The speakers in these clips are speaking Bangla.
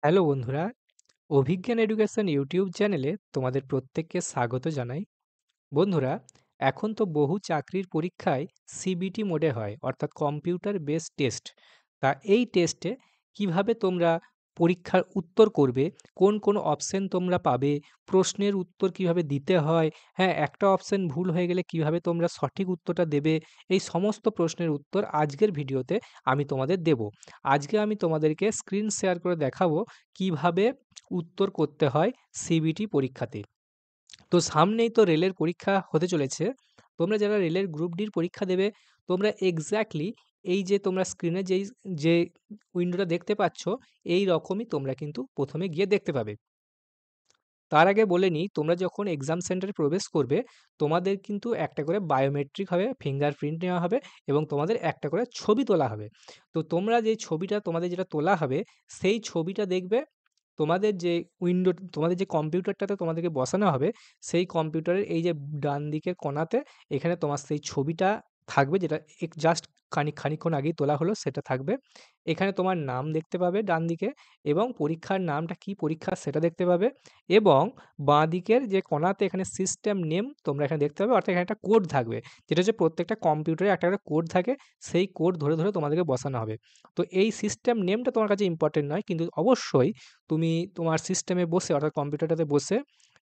হ্যালো বন্ধুরা, অভিজ্ঞান এডুকেশন ইউটিউব চ্যানেলে তোমাদের প্রত্যেককে স্বাগত জানাই। বন্ধুরা, এখন তো বহু চাকরির পরীক্ষায় সিবিটি মোডে হয়, অর্থাৎ কম্পিউটার বেসড টেস্ট। তা এই টেস্টে কিভাবে তোমরা পরীক্ষার উত্তর করবে, কোন কোন অপশন তোমরা পাবে, প্রশ্নের উত্তর কিভাবে দিতে হয়, হ্যাঁ, একটা অপশন ভুল হয়ে গেলে কিভাবে তোমরা সঠিক উত্তরটা দেবে, এই সমস্ত প্রশ্নের উত্তর আজকের ভিডিওতে আমি তোমাদের দেব। আজকে আমি তোমাদেরকে স্ক্রিন শেয়ার করে দেখাবো কিভাবে উত্তর করতে হয় সিবিটি পরীক্ষাতে। তো সামনেই তো রেলের পরীক্ষা হতে চলেছে। তোমরা যারা রেলের গ্রুপ ডির পরীক্ষা দেবে, তোমরা এক্সাক্টলি এই যে তোমরা স্ক্রিনে যে উইন্ডোটা দেখতে পাচ্ছ, এই রকমই তোমরা কিন্তু ১ম এ গিয়ে দেখতে পাবে। তার আগে বলে নিই, তোমরা যখন এক্সাম সেন্টারে প্রবেশ করবে, তোমাদের কিন্তু একটা করে বায়োমেট্রিক হবে, ফিঙ্গারপ্রিন্ট নেওয়া হবে এবং তোমাদের একটা করে ছবি তোলা হবে। তো তোমরা যে ছবিটা তোমাদের যেটা তোলা হবে, সেই ছবিটা দেখবে তোমাদের যে কম্পিউটারটাতে তোমাদেরকে বসানো হবে, সেই কম্পিউটারের এই যে ডান দিকের কোণাতে এখানে তোমার সেই ছবিটা থাকবে, যেটা জাস্ট খানিকক্ষণ আগেই তোলা হলো সেটা থাকবে। এখানে তোমার নাম দেখতে পাবে ডানদিকে এবং পরীক্ষার নামটা কি পরীক্ষা সেটা দেখতে পাবে এবং বাঁদিকের যে কোণাতে এখানে সিস্টেম নেম তোমরা এখানে দেখতে পাবে, অর্থাৎ এখানে একটা কোড থাকবে। যেটা হচ্ছে প্রত্যেকটা কম্পিউটারে একটা করে কোড থাকে, সেই কোড ধরে তোমাদেরকে বসানো হবে। তো এই সিস্টেম নেমটা তোমার কাছে ইম্পোর্টেন্ট নয়, কিন্তু অবশ্যই তুমি তোমার সিস্টেমে বসে অর্থাৎ কম্পিউটারটাতে বসে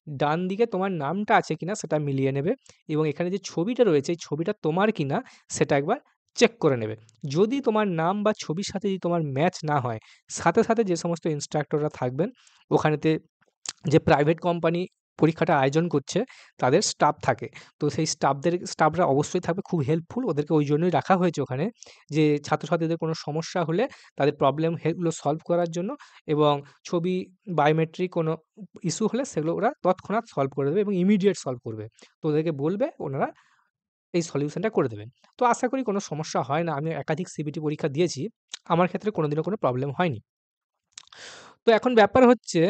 ডান দিকে তোমার নামটা আছে কিনা সেটা মিলিয়ে নেবে এবং এখানে যে ছবিটা রয়েছে এই ছবিটা তোমার কিনা সেটা একবার চেক করে নেবে। যদি তোমার নাম বা ছবির সাথে যদি তোমার ম্যাচ না হয়, সাথে যে সমস্ত ইন্সট্রাক্টররা থাকবেন ওখানেতে, যে প্রাইভেট কোম্পানি পরীক্ষাটা আয়োজন করছে তাদের স্টাফ থাকে। তো সেই স্টাফরা অবশ্যই থাকবে খুব হেল্পফুল। ওদেরকে ওই জন্যই রাখা হয়েছে ওখানে, যে ছাত্রছাত্রীদের কোনো সমস্যা হলে তাদের প্রবলেম গুলো সলভ করার জন্য এবং ছবি, বায়োমেট্রিক কোনো ইস্যু হলে সেগুলো ওরা তৎক্ষণাৎ সলভ করে দেবে এবং ইমিডিয়েট সলভ করবে। তো ওদেরকে বলবে, ওনারা এই সলিউশনটা করে দেবেন। তো আশা করি কোনো সমস্যা হয় না। আমি একাধিক সিবিটি পরীক্ষা দিয়েছি। আমার ক্ষেত্রে কোনোদিনও কোনো প্রবলেম হয়নি। তো এখন ব্যাপার হচ্ছে,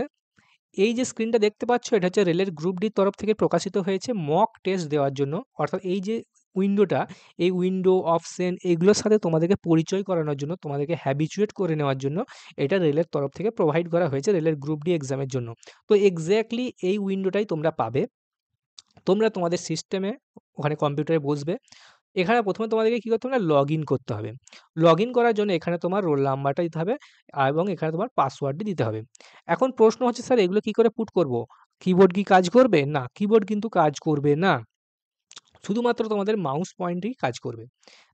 এই যে স্ক্রিনটা দেখতে পাচ্ছ, এটা হচ্ছে রেলের গ্রুপ ডির তরফ থেকে প্রকাশিত হয়েছে মক টেস্ট দেওয়ার জন্য। অর্থাৎ এই যে উইন্ডোটা, এই উইন্ডো, অপশন এগুলোর সাথে তোমাদেরকে পরিচয় করানোর জন্য, তোমাদেরকে হ্যাবিচুয়েট করে নেওয়ার জন্য এটা রেলের তরফ থেকে প্রোভাইড করা হয়েছে রেলের গ্রুপ ডি এক্সামের জন্য। তো এক্সাক্টলি এই উইন্ডোটাই তোমরা পাবে। তোমরা তোমাদের সিস্টেমে ওখানে কম্পিউটারে বসবে। এখানে ১ম এ তোমাদেরকে কি করতে হবে না, লগইন করতে হবে। লগইন করার জন্য এখানে তোমার রোল নাম্বারটা দিতে হবে এবং এখানে তোমার পাসওয়ার্ডটি দিতে হবে। এখন প্রশ্ন হচ্ছে, স্যার এগুলো কি করে পুট করব? কিবোর্ড কি কাজ করবে? না, কিবোর্ড কিন্তু কাজ করবে না। শুধুমাত্র তোমাদের মাউস পয়েন্টই কাজ করবে।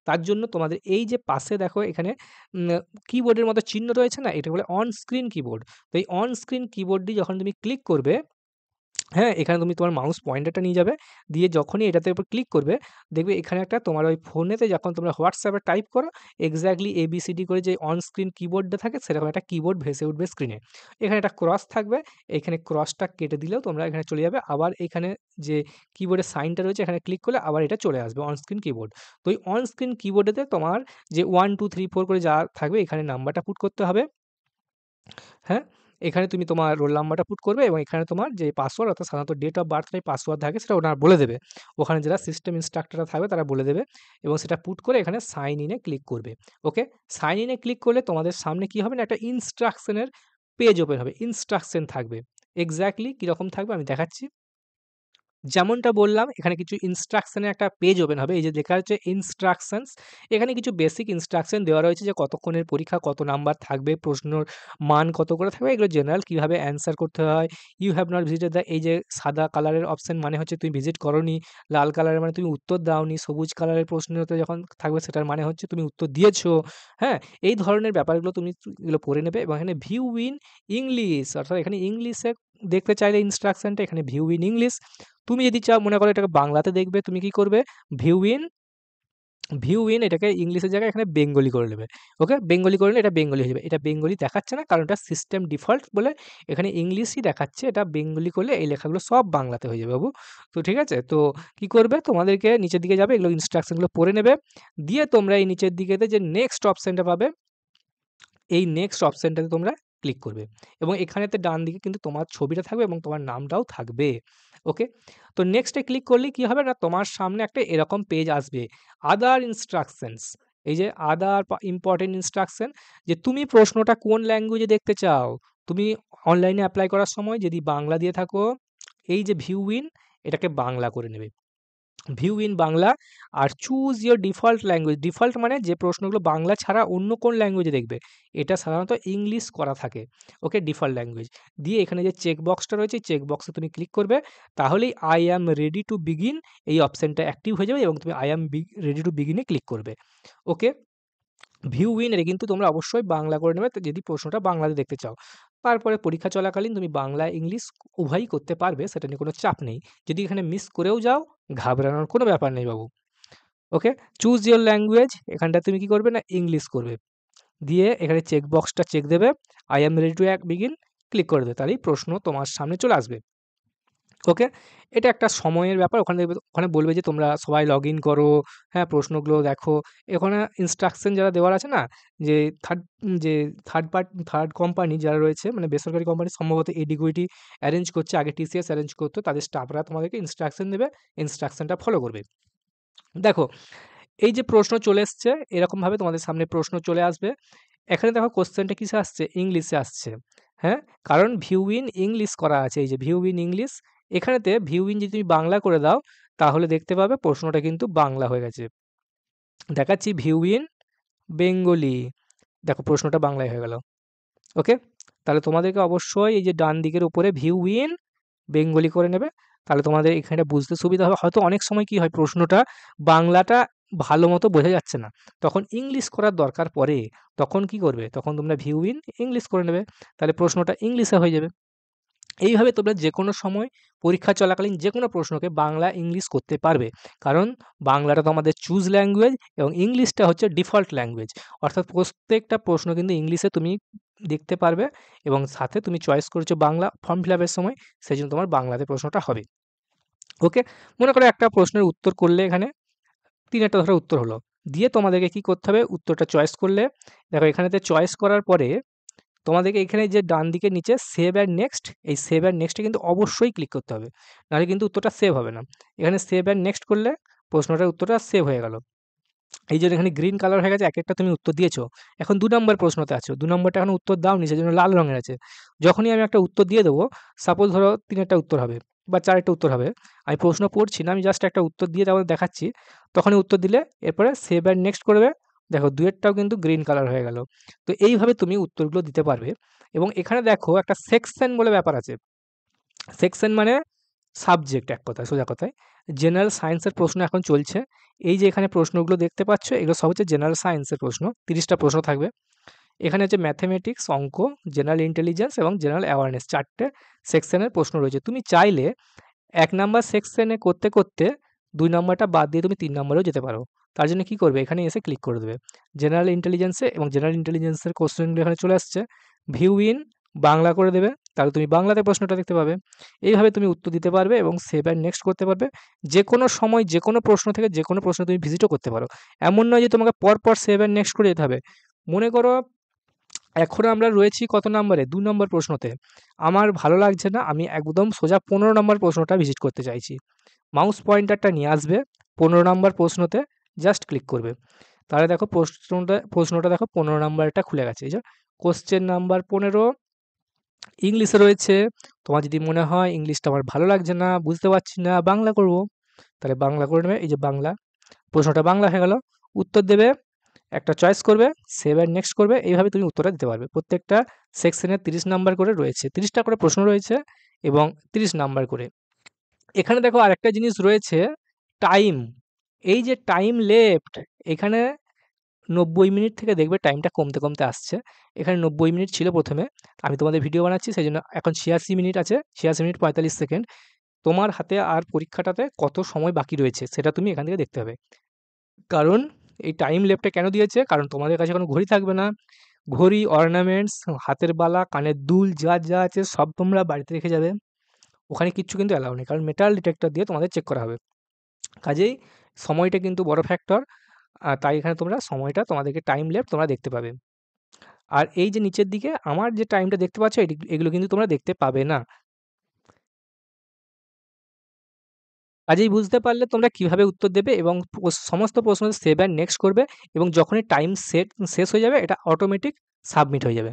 তার জন্য তোমাদের এই যে পাশে দেখো এখানে উম কিবোর্ডের মতো চিহ্ন রয়েছে না? এটা বলে অন স্ক্রিন কিবোর্ড। তো এই অন স্ক্রিন কিবোর্ডটি যখন তুমি ক্লিক করবে, হ্যাঁ, এখানে তুমি তোমার মাউস পয়েন্টারটা নিয়ে যাবে। দিয়ে যখনই এটাতে উপর ক্লিক করবে, দেখবে এখানে একটা তোমার ওই ফোনেতে যখন তোমরা WhatsApp এ টাইপ করো, এক্সাক্টলি ABCD করে যে অন স্ক্রিন কিবোর্ডটা থাকে সেরকম একটা কিবোর্ড ভেসে উঠবে স্ক্রিনে। এখানে একটা ক্রস থাকবে, এখানে ক্রসটা কেটে দিলেও তোমরা এখানে চলে যাবে। আবার এখানে যে কিবোর্ডের সাইনটা রয়েছে এখানে ক্লিক করলে আবার এটা চলে আসবে অন স্ক্রিন কিবোর্ড। তো ওই অন স্ক্রিন কিবোর্ডেতে তোমার যে 1, 2, 3, 4 করে যা থাকবে এখানে নাম্বারটা পুট করতে হবে। হ্যাঁ? এখানে তুমি তোমার রোল নাম্বারটা পুট করবে এবং এখানে তোমার যে পাসওয়ার্ড, অর্থাৎ সাধারণত ডেট অফ বার্থটাই পাসওয়ার্ড থাকে, সেটা ওনারা বলে দেবে। ওখানে যারা সিস্টেম ইন্সট্রাক্টররা থাকবে তারা বলে দেবে এবং সেটা পুট করে এখানে সাইন ইন এ ক্লিক করবে। ওকে? সাইন ইন এ ক্লিক করলে তোমাদের সামনে কি হবে না, একটা ইনস্ট্রাকশনের পেজ ওপেন হবে। ইনস্ট্রাকশন থাকবে। এক্সাক্টলি কিরকম থাকবে আমি দেখাচ্ছি। যেমনটা বললাম, এখানে কিছু ইনস্ট্রাকশন এর একটা পেজ ওপেন হবে। এই যে লেখা আছে ইনস্ট্রাকশনস। এখানে কিছু বেসিক ইনস্ট্রাকশন দেওয়া রয়েছে, যে কতক্ষণের পরীক্ষা, কত নাম্বার থাকবে, প্রশ্নর মান কত করে থাকবে, এগুলো জেনারেল কিভাবে অ্যান্সার করতে হয়। You have not visited the, এই যে সাদা কালারের অপশন মানে হচ্ছে তুমি ভিজিট করোনি, লাল কালারের মানে তুমি উত্তর দাওনি, সবুজ কালারের প্রশ্নতে যখন থাকবে সেটার মানে হচ্ছে তুমি উত্তর দিয়েছো। হ্যাঁ? এই ধরনের ব্যাপারগুলো তুমি এগুলো পড়ে নেবে এবং এখানে ভিউ ইন ইংলিশ, অর্থাৎ এখানে ইংলিশে দেখতে চাইলে ইনস্ট্রাকশনটা এখানে ভিউ ইন ইংলিশ। তুমি যদি চাও, মনে করো এটাকে বাংলাতে দেখবে, তুমি কি করবে? ভিউ ইন ভিউ ইন এটাকে ইংলিশের জায়গায় এখানে বেঙ্গলি করে নেবে। ওকে? বেঙ্গলি করে নিলে এটা বেঙ্গলি হয়ে যাবে। এটা বেঙ্গলি দেখাচ্ছে না, কারণ এটা সিস্টেম ডিফল্ট বলে এখানে ইংলিশই দেখাচ্ছে। এটা বেঙ্গলি করলে এই লেখাগুলো সব বাংলাতে হয়ে যাবে বাবু। তো ঠিক আছে? তো কি করবে? তোমাদেরকে নিচের দিকে যাবে, এগুলো ইনস্ট্রাকশন গুলো পড়ে নেবে। দিয়ে তোমরা এই নিচের দিকেতে যে নেক্সট অপশনটা পাবে, এই নেক্সট অপশনটাতে তোমরা ক্লিক করবে এবং এখানেতে ডান দিকে কিন্তু তোমার ছবিটা থাকবে এবং তোমার নামটাও থাকবে। ওকে? তো নেক্সট এ ক্লিক করলে কি হবে না, তোমার সামনে একটা এরকম পেজ আসবে। আদার ইনস্ট্রাকশনস, এই যে আদার ইম্পোর্টেন্ট ইনস্ট্রাকশন, যে তুমি প্রশ্নটা কোন ল্যাঙ্গুয়েজে দেখতে চাও? তুমি অনলাইনে অ্যাপ্লাই করার সময় যদি বাংলা দিয়ে থাকো, এই যে ভিউ ইন এটাকে বাংলা করে নেবে। View in Bangla. আর choose your default language. Default মানে যে প্রশ্নগুলো বাংলা ছাড়া অন্য কোন ল্যাঙ্গুয়েজে দেখবে। এটা সাধারণত ইংলিশ করা থাকে। ওকে, ডিফল্ট ল্যাঙ্গুয়েজ। দিয়ে এখানে যে চেক বক্সটা রয়েছে, চেক বক্সে তুমি ক্লিক করবে। তাহলেই I am ready to begin এই অপশনটা অ্যাক্টিভ হয়ে যাবে এবং তুমি আই অ্যাম রেডি টু বিগিনে ক্লিক করবে। ওকে, ভিউ ইন এ কিন্তু তোমরা অবশ্যই বাংলা করে নেবে যদি প্রশ্নটা বাংলাতে দেখতে চাও। তারপরে পরীক্ষা চলাকালীন তুমি বাংলা ইংলিশ উভয়ই করতে পারবে, সেটা নিয়ে কোনো চাপ নেই। যদি এখানে মিস করেও যাও, ঘাবড়ানোর কোনো ব্যাপার নেই বাবু। ওকে, চুজ ইওর ল্যাঙ্গুয়েজ, এখানটায় তুমি কি করবে না ইংলিশ করবে। দিয়ে এখানে চেক বক্সটা চেক দেবে, I am ready to begin click করে দেবে, তাহলেই প্রশ্ন তোমার সামনে চলে আসবে। ওকে, এটা একটা সময়ের ব্যাপার। ওখানে দেখবে, ওখানে বলবে যে তোমরা সবাই লগ ইন করো, হ্যাঁ প্রশ্নগুলো দেখো। এখানে ইনস্ট্রাকশন যারা দেওয়ার আছে না, যে থার্ড যে থার্ড কোম্পানি যারা রয়েছে, মানে বেসরকারি কোম্পানি সম্ভবত এডিকুইটি অ্যারেঞ্জ করছে, আগে টিসিএস অ্যারেঞ্জ করতো, তাদের স্টাফরা তোমাদেরকে ইনস্ট্রাকশন দেবে, ইনস্ট্রাকশনটা ফলো করবে। দেখো, এই যে প্রশ্ন চলে এসছে, এরকমভাবে তোমাদের সামনে প্রশ্ন চলে আসবে। এখানে দেখো কোশ্চেনটা কিসে আসছে, ইংলিশে আসছে। হ্যাঁ, কারণ ভিউ ইন ইংলিশ করা আছে, এই যে ভিউ ইন ইংলিশ। এখানেতে ভিউ ইন যদি তুমি বাংলা করে দাও, তাহলে দেখতে পাবে প্রশ্নটা কিন্তু বাংলা হয়ে গেছে। দেখাচ্ছি ভিউ ইন বেঙ্গলি, দেখো প্রশ্নটা বাংলায় হয়ে গেল। ওকে, তাহলে তোমাদেরকে অবশ্যই এই যে ডান দিকের উপরে ভিউ ইন বেঙ্গলি করে নেবে, তাহলে তোমাদের এখানে বুঝতে সুবিধা হবে। হয়তো অনেক সময় কি হয়, প্রশ্নটা বাংলাটা ভালো মতো বোঝা যাচ্ছে না, তখন ইংলিশ করার দরকার পড়ে, তখন কি করবে, তখন তোমরা ভিউ ইন ইংলিশ করে নেবে, তাহলে প্রশ্নটা ইংলিশে হয়ে যাবে। এইভাবে তোমরা যেকোনো সময় পরীক্ষা চলাকালীন যেকোনো প্রশ্নকে বাংলা ইংলিশ করতে পারবে, কারণ বাংলাটা তো আমাদের চুজ ল্যাঙ্গুয়েজ এবং ইংলিশটা হচ্ছে ডিফল্ট ল্যাঙ্গুয়েজ। অর্থাৎ প্রত্যেকটা প্রশ্ন কিন্তু ইংলিশে তুমি দেখতে পারবে এবং সাথে তুমি চয়েস করেছো বাংলা ফর্ম ফিল আপের সময়, সেই জন্য তোমার বাংলাতে প্রশ্নটা হবে। ওকে, মনে করো একটা প্রশ্নের উত্তর করলে, এখানে ৩ একটা ধরো উত্তর হলো, দিয়ে তোমাদেরকে কি করতে হবে, উত্তরটা চয়েস করলে, দেখো এখানেতে চয়েস করার পরে তোমাদেরকে এখানে যে ডান দিকে নিচে সেভ অ্যান্ড নেক্সট, এই সেভ অ্যান্ড নেক্সটে কিন্তু অবশ্যই ক্লিক করতে হবে, নাহলে কিন্তু উত্তরটা সেভ হবে না। এখানে সেভ অ্যান্ড নেক্সট করলে প্রশ্নটার উত্তরটা সেভ হয়ে গেল। এই জন্য এখানে গ্রিন কালার হয়ে গেছে, একটা তুমি উত্তর দিয়েছো। এখন ২ নম্বর প্রশ্নতে আছো, ২ নম্বরটা এখন উত্তর দাওনি, সেজন্য লাল রঙের আছে। যখনই আমি একটা উত্তর দিয়ে দেবো, সাপোজ ধরো ৩ উত্তর হবে বা ৪ উত্তর হবে, আমি প্রশ্ন পড়ছি না, আমি জাস্ট একটা উত্তর দিয়ে তোমাদের দেখাচ্ছি, তখনই উত্তর দিলে এরপরে সেভ অ্যান্ড নেক্সট করবে, দেখো ২ কিন্তু গ্রিন কালার হয়ে গেল। তো এইভাবে তুমি উত্তরগুলো দিতে পারবে। এবং এখানে দেখো একটা সেকশন বলে ব্যাপার আছে। সেকশন মানে সাবজেক্ট, এক কথায় সোজা কথায়। জেনারেল সায়েন্সের প্রশ্ন এখন চলছে। এই যে এখানে প্রশ্নগুলো দেখতে পাচ্ছ, এগুলো সব হচ্ছে জেনারেল সায়েন্সের প্রশ্ন, ৩০টা প্রশ্ন থাকবে। এখানে হচ্ছে ম্যাথমেটিক্স, অঙ্ক, জেনারেল ইন্টেলিজেন্স এবং জেনারেল অ্যাওয়ারনেস, ৪টে সেকশনের প্রশ্ন রয়েছে। তুমি চাইলে ১ নাম্বার সেকশনে করতে, করতে ২ নাম্বারটা বাদ দিয়ে তুমি ৩ নাম্বারেও যেতে পারো। তার জন্য কি করবে, এখানে এসে ক্লিক করে দেবে জেনারেল ইন্টেলিজেন্সে, এবং জেনারেল ইন্টেলিজেন্সের কোশ্চেনগুলো এখানে চলে আসছে। ভিউ ইন বাংলা করে দেবে, তাহলে তুমি বাংলাতে প্রশ্নটা দেখতে পাবে। এইভাবে তুমি উত্তর দিতে পারবে এবং সেভ অ্যান্ড নেক্সট করতে পারবে। যেকোনো সময় যেকোনো প্রশ্ন থেকে যেকোনো প্রশ্ন তুমি ভিজিটও করতে পারো। এমন নয় যে তোমাকে পরপর সেভ অ্যান্ড নেক্সট করে যেতে হবে। মনে করো এখন আমরা রয়েছি কত নাম্বারে, ২ নম্বর প্রশ্নতে। আমার ভালো লাগছে না, আমি একদম সোজা ১৫ নম্বর প্রশ্নটা ভিজিট করতে চাইছি। মাউস পয়েন্টারটা নিয়ে আসবে ১৫ নম্বর প্রশ্নতে, জাস্ট ক্লিক করবে। তাহলে দেখো প্রশ্নটা দেখো ১৫ নাম্বারটা খুলে গেছে। এই যে কোশ্চেন নাম্বার ১৫ ইংলিশে রয়েছে। তোমার যদি মনে হয় ইংলিশটা আমার ভালো লাগছে না, বুঝতে পারছি না, বাংলা করব, তাহলে বাংলা করে নেবে। এই যে বাংলা, প্রশ্নটা বাংলা হয়ে গেল। উত্তর দেবে, একটা চয়েস করবে, সেভ অ্যান্ড নেক্সট করবে। এইভাবে তুমি উত্তরটা দিতে পারবে। প্রত্যেকটা সেকশনে ৩০ নাম্বার করে রয়েছে, ৩০টা করে প্রশ্ন রয়েছে এবং ৩০ নাম্বার করে। এখানে দেখো আরেকটা জিনিস রয়েছে, টাইম। এই যে টাইম লেফট, এখানে ৯০ মিনিট থেকে দেখবে টাইমটা কমতে, কমতে আসছে। এখানে ৯০ মিনিট ছিল প্রথমে। আমি তোমাদের ভিডিও বানাচ্ছি, সেজন্য এখন ৮৬ মিনিট আছে, ৮৬ মিনিট ৪৫ সেকেন্ড। তোমার হাতে আর পরীক্ষাটাতে কত সময় বাকি রয়েছে সেটা তুমি এখান থেকে দেখতে পাবে। কারণ এই টাইম লেফটটা কেন দিয়েছে? কারণ তোমাদের কাছে কোনো ঘড়ি থাকবে না। ঘড়ি, অর্নামেন্টস, হাতের বালা, কানের দুল যা আছে সব তোমরা বাড়িতে রেখে যাবে। ওখানে কিচ্ছু কিন্তু অ্যালাউ নেই। কারণ মেটাল ডিটেক্টর দিয়ে তোমাদের চেক করা হবে। কাজেই সময়টা কিন্তু বড় ফ্যাক্টর। তাই এখানে তোমরা সময়টা, তোমাদেরকে টাইম লেফট তোমরা দেখতে পাবে। আর এই যে নিচের দিকে আমার যে টাইমটা দেখতে পাচ্ছ, এগুলো কিন্তু তোমরা দেখতে পাবে না। কাজেই বুঝতে পারলে তোমরা কিভাবে উত্তর দেবে এবং সমস্ত প্রশ্ন সেভ অ্যান্ড নেক্সট করবে, এবং যখনই টাইম শেষ হয়ে যাবে এটা অটোমেটিক সাবমিট হয়ে যাবে।